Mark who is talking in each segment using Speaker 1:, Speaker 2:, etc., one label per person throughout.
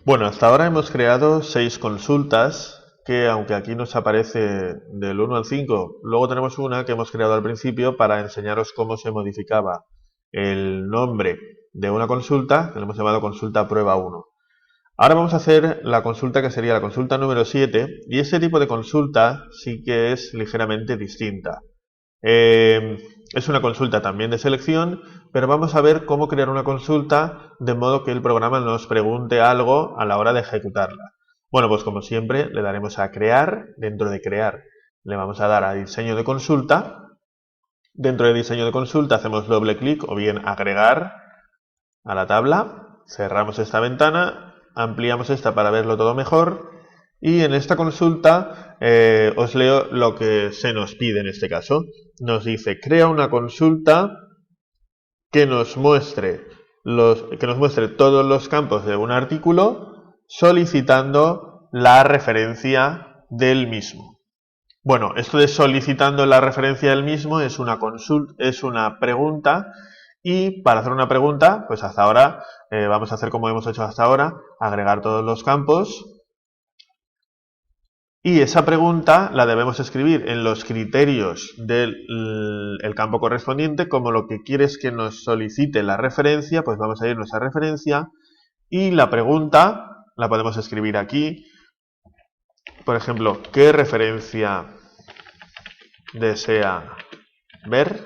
Speaker 1: Bueno, hasta ahora hemos creado 6 consultas que, aunque aquí nos aparece del 1 al 5, luego tenemos una que hemos creado al principio para enseñaros cómo se modificaba el nombre de una consulta, que le hemos llamado consulta prueba 1. Ahora vamos a hacer la consulta que sería la consulta número 7, y ese tipo de consulta sí que es ligeramente distinta. Es una consulta también de selección, pero vamos a ver cómo crear una consulta de modo que el programa nos pregunte algo a la hora de ejecutarla. Bueno, pues como siempre le daremos a crear. Dentro de crear le vamos a dar a diseño de consulta. Dentro de diseño de consulta hacemos doble clic o bien agregar a la tabla. Cerramos esta ventana, ampliamos esta para verlo todo mejor. Y en esta consulta os leo lo que se nos pide en este caso. Nos dice, crea una consulta que nos muestre todos los campos de un artículo solicitando la referencia del mismo. Bueno, esto de solicitando la referencia del mismo es una pregunta, y para hacer una pregunta, pues hasta ahora vamos a hacer como hemos hecho hasta ahora, agregar todos los campos. Y esa pregunta la debemos escribir en los criterios del campo correspondiente. Como lo que quiere es que nos solicite la referencia, pues vamos a irnos a referencia, y la pregunta la podemos escribir aquí. Por ejemplo, ¿qué referencia desea ver?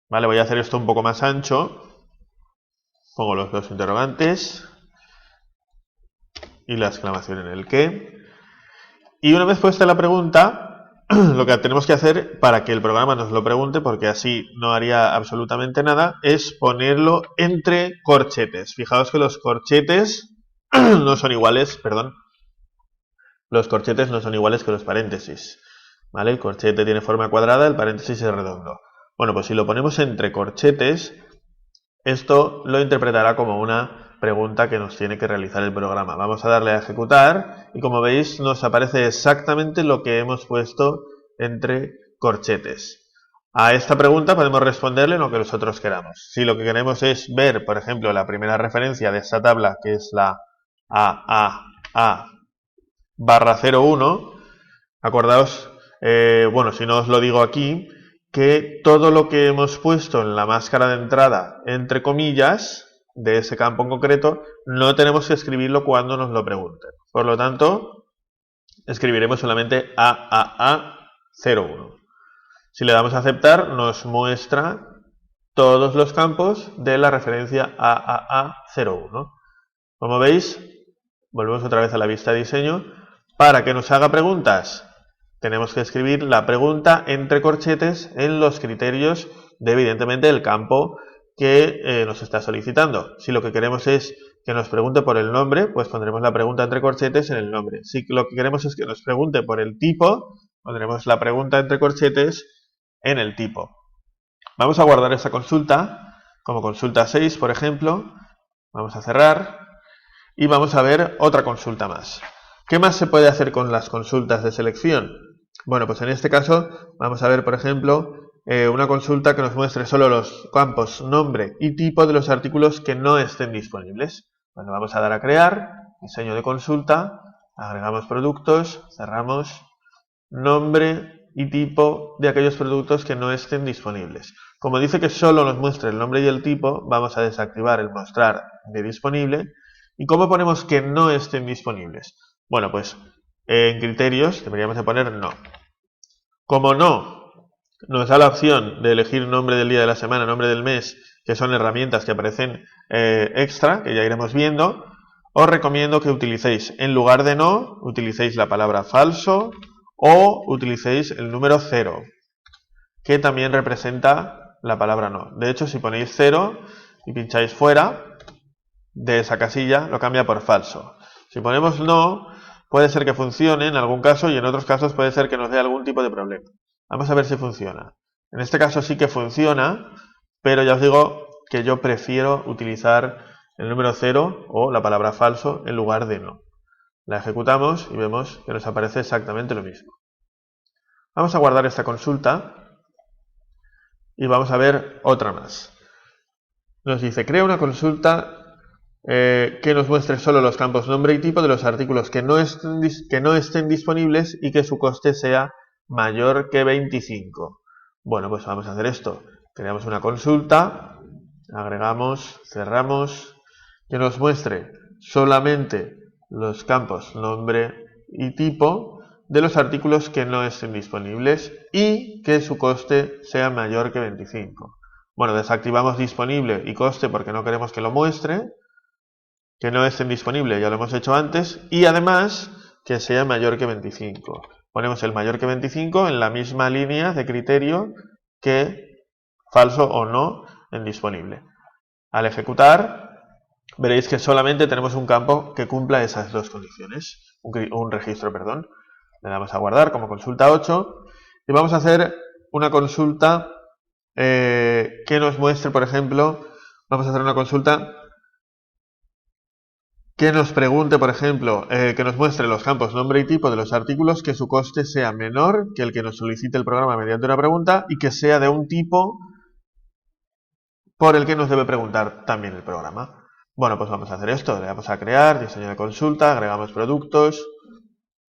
Speaker 1: Vale, voy a hacer esto un poco más ancho. Pongo los dos interrogantes y la exclamación en el qué. Y una vez puesta la pregunta, lo que tenemos que hacer para que el programa nos lo pregunte, porque así no haría absolutamente nada, es ponerlo entre corchetes. Fijaos que los corchetes no son iguales, los corchetes no son iguales que los paréntesis. ¿Vale? El corchete tiene forma cuadrada, el paréntesis es redondo. Bueno, pues si lo ponemos entre corchetes, esto lo interpretará como una pregunta que nos tiene que realizar el programa. Vamos a darle a ejecutar y, como veis, nos aparece exactamente lo que hemos puesto entre corchetes. A esta pregunta podemos responderle lo que nosotros queramos. Si lo que queremos es ver, por ejemplo, la primera referencia de esta tabla, que es la AAA/01, acordaos, bueno, si no os lo digo aquí, que todo lo que hemos puesto en la máscara de entrada, entre comillas, de ese campo en concreto, no tenemos que escribirlo cuando nos lo pregunten. Por lo tanto, escribiremos solamente AAA01. Si le damos a aceptar, nos muestra todos los campos de la referencia AAA01. Como veis, volvemos otra vez a la vista de diseño. Para que nos haga preguntas, tenemos que escribir la pregunta entre corchetes en los criterios de, evidentemente, el campo que nos está solicitando. Si lo que queremos es que nos pregunte por el nombre, pues pondremos la pregunta entre corchetes en el nombre. Si lo que queremos es que nos pregunte por el tipo, pondremos la pregunta entre corchetes en el tipo. Vamos a guardar esa consulta como consulta 6, por ejemplo. Vamos a cerrar y vamos a ver otra consulta más. ¿Qué más se puede hacer con las consultas de selección? Bueno, pues en este caso vamos a ver, por ejemplo, una consulta que nos muestre solo los campos nombre y tipo de los artículos que no estén disponibles. Bueno, vamos a dar a crear, diseño de consulta, agregamos productos, cerramos, nombre y tipo de aquellos productos que no estén disponibles. Como dice que solo nos muestre el nombre y el tipo, vamos a desactivar el mostrar de disponible. ¿Y cómo ponemos que no estén disponibles? Bueno, pues en criterios deberíamos de poner no. Como no nos da la opción de elegir nombre del día de la semana, nombre del mes, que son herramientas que aparecen extra, que ya iremos viendo, os recomiendo que utilicéis, en lugar de no, utilicéis la palabra falso o utilicéis el número 0, que también representa la palabra no. De hecho, si ponéis 0 y pincháis fuera de esa casilla, lo cambia por falso. Si ponemos no, puede ser que funcione en algún caso, y en otros casos puede ser que nos dé algún tipo de problema. Vamos a ver si funciona. En este caso sí que funciona, pero ya os digo que yo prefiero utilizar el número 0 o la palabra falso en lugar de no. La ejecutamos y vemos que nos aparece exactamente lo mismo. Vamos a guardar esta consulta y vamos a ver otra más. Nos dice, crea una consulta que nos muestre solo los campos nombre y tipo de los artículos que no estén disponibles y que su coste sea mayor que 25. Bueno, pues vamos a hacer esto. Creamos una consulta, agregamos, cerramos, que nos muestre solamente los campos nombre y tipo de los artículos que no estén disponibles y que su coste sea mayor que 25. Bueno, desactivamos disponible y coste porque no queremos que lo muestre, que no estén disponibles, ya lo hemos hecho antes, y además que sea mayor que 25. Ponemos el mayor que 25 en la misma línea de criterio que falso o no en disponible. Al ejecutar, veréis que solamente tenemos un campo que cumpla esas dos condiciones, un registro, perdón. Le damos a guardar como consulta 8 y vamos a hacer una consulta que nos muestre, por ejemplo, vamos a hacer una consulta que nos pregunte, por ejemplo, que nos muestre los campos nombre y tipo de los artículos que su coste sea menor que el que nos solicite el programa mediante una pregunta y que sea de un tipo por el que nos debe preguntar también el programa. Bueno, pues vamos a hacer esto. Le damos a crear, diseño de consulta, agregamos productos,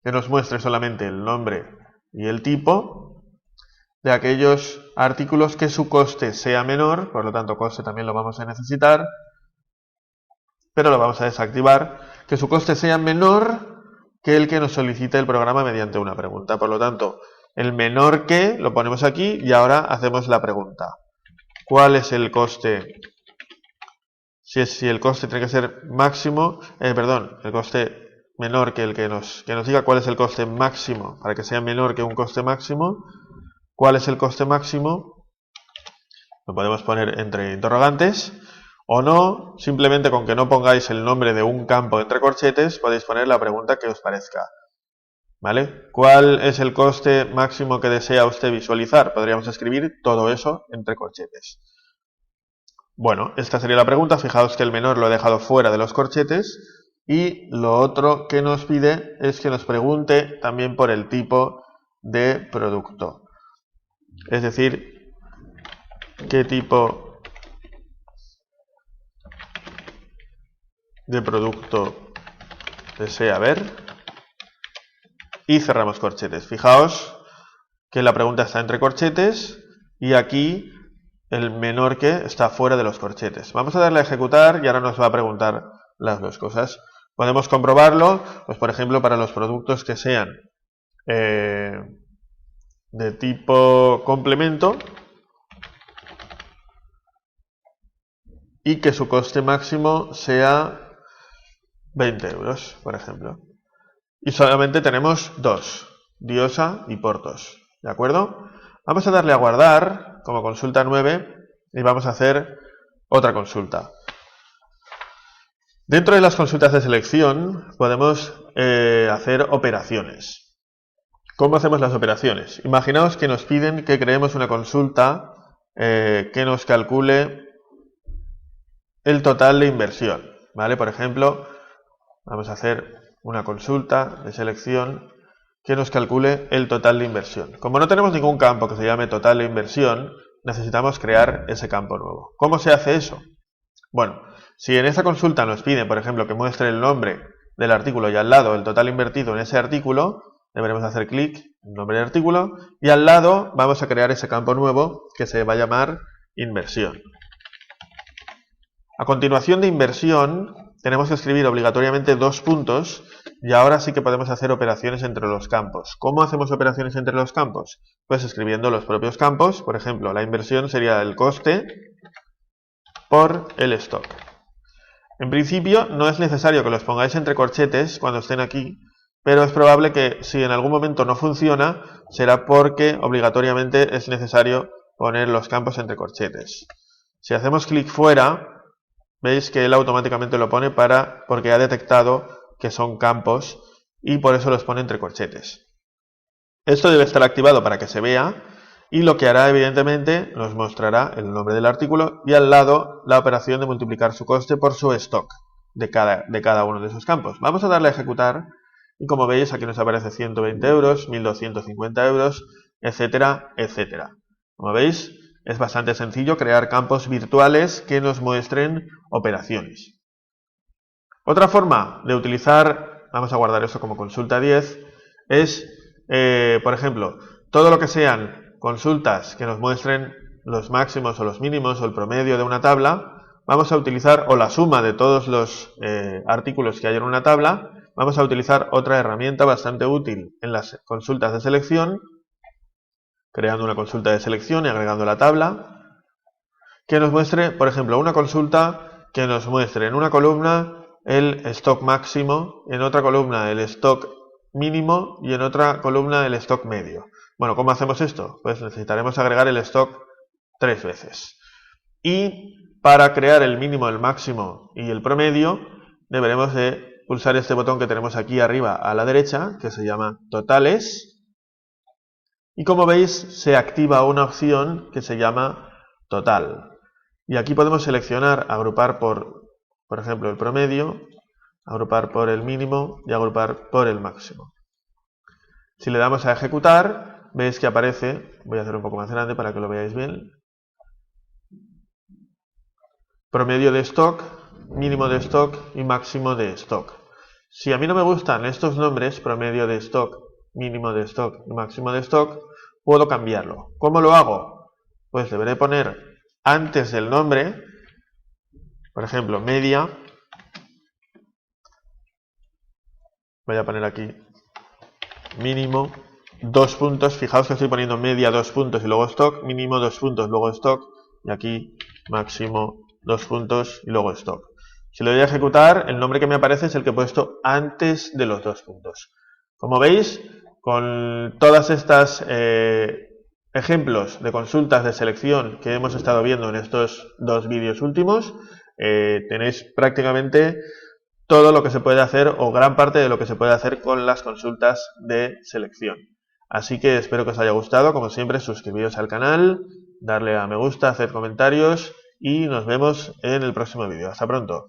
Speaker 1: que nos muestre solamente el nombre y el tipo de aquellos artículos que su coste sea menor, por lo tanto coste también lo vamos a necesitar, pero lo vamos a desactivar, que su coste sea menor que el que nos solicite el programa mediante una pregunta. Por lo tanto, el menor que lo ponemos aquí y ahora hacemos la pregunta. ¿Cuál es el coste? Si el coste tiene que ser máximo, el coste menor que el que nos diga cuál es el coste máximo, para que sea menor que un coste máximo. ¿Cuál es el coste máximo? Lo podemos poner entre interrogantes. O no, simplemente con que no pongáis el nombre de un campo entre corchetes, podéis poner la pregunta que os parezca. ¿Vale? ¿Cuál es el coste máximo que desea usted visualizar? Podríamos escribir todo eso entre corchetes. Bueno, esta sería la pregunta. Fijaos que el menor lo he dejado fuera de los corchetes. Y lo otro que nos pide es que nos pregunte también por el tipo de producto. Es decir, ¿qué tipo de producto desea ver? Y cerramos corchetes. Fijaos que la pregunta está entre corchetes y aquí el menor que está fuera de los corchetes. Vamos a darle a ejecutar y ahora nos va a preguntar las dos cosas. Podemos comprobarlo, pues por ejemplo, para los productos que sean de tipo complemento y que su coste máximo sea 20 euros, por ejemplo. Y solamente tenemos dos, Diosa y Portos. ¿De acuerdo? Vamos a darle a guardar como consulta 9 y vamos a hacer otra consulta. Dentro de las consultas de selección podemos hacer operaciones. ¿Cómo hacemos las operaciones? Imaginaos que nos piden que creemos una consulta que nos calcule el total de inversión. ¿Vale? Por ejemplo, vamos a hacer una consulta de selección que nos calcule el total de inversión. Como no tenemos ningún campo que se llame total de inversión, necesitamos crear ese campo nuevo. ¿Cómo se hace eso? Bueno, si en esta consulta nos piden, por ejemplo, que muestre el nombre del artículo y al lado el total invertido en ese artículo, deberemos hacer clic en nombre del artículo y al lado vamos a crear ese campo nuevo que se va a llamar inversión. A continuación de inversión tenemos que escribir obligatoriamente dos puntos y ahora sí que podemos hacer operaciones entre los campos. ¿Cómo hacemos operaciones entre los campos? Pues escribiendo los propios campos. Por ejemplo, la inversión sería el coste por el stock. En principio no es necesario que los pongáis entre corchetes cuando estén aquí, pero es probable que si en algún momento no funciona, será porque obligatoriamente es necesario poner los campos entre corchetes. Si hacemos clic fuera, veis que él automáticamente lo pone porque ha detectado que son campos y por eso los pone entre corchetes. Esto debe estar activado para que se vea y lo que hará evidentemente nos mostrará el nombre del artículo y al lado la operación de multiplicar su coste por su stock de cada uno de esos campos. Vamos a darle a ejecutar y como veis aquí nos aparece 120 euros, 1250 euros, etcétera, etcétera. Como veis, es bastante sencillo crear campos virtuales que nos muestren operaciones. Otra forma de utilizar, vamos a guardar eso como consulta 10, es, por ejemplo, todo lo que sean consultas que nos muestren los máximos o los mínimos o el promedio de una tabla, vamos a utilizar, o la suma de todos los artículos que hay en una tabla, vamos a utilizar otra herramienta bastante útil en las consultas de selección, creando una consulta de selección y agregando la tabla, que nos muestre, por ejemplo, una consulta que nos muestre en una columna el stock máximo, en otra columna el stock mínimo y en otra columna el stock medio. Bueno, ¿cómo hacemos esto? Pues necesitaremos agregar el stock 3 veces. Y para crear el mínimo, el máximo y el promedio, deberemos de pulsar este botón que tenemos aquí arriba a la derecha, que se llama Totales. Y como veis, se activa una opción que se llama Total. Y aquí podemos seleccionar, agrupar por ejemplo, el promedio, agrupar por el mínimo y agrupar por el máximo. Si le damos a ejecutar, veis que aparece, voy a hacer un poco más grande para que lo veáis bien, promedio de stock, mínimo de stock y máximo de stock. Si a mí no me gustan estos nombres, promedio de stock, mínimo de stock y máximo de stock, puedo cambiarlo. ¿Cómo lo hago? Pues deberé poner antes del nombre, por ejemplo, media, voy a poner aquí mínimo, 2 puntos, fijaos que estoy poniendo media 2 puntos y luego stock, mínimo 2 puntos, luego stock, y aquí máximo 2 puntos y luego stock. Si lo doy a ejecutar, el nombre que me aparece es el que he puesto antes de los 2 puntos. Como veis, con todas estas ejemplos de consultas de selección que hemos estado viendo en estos 2 vídeos últimos, tenéis prácticamente todo lo que se puede hacer o gran parte de lo que se puede hacer con las consultas de selección. Así que espero que os haya gustado. Como siempre, suscribiros al canal, darle a me gusta, hacer comentarios y nos vemos en el próximo vídeo. Hasta pronto.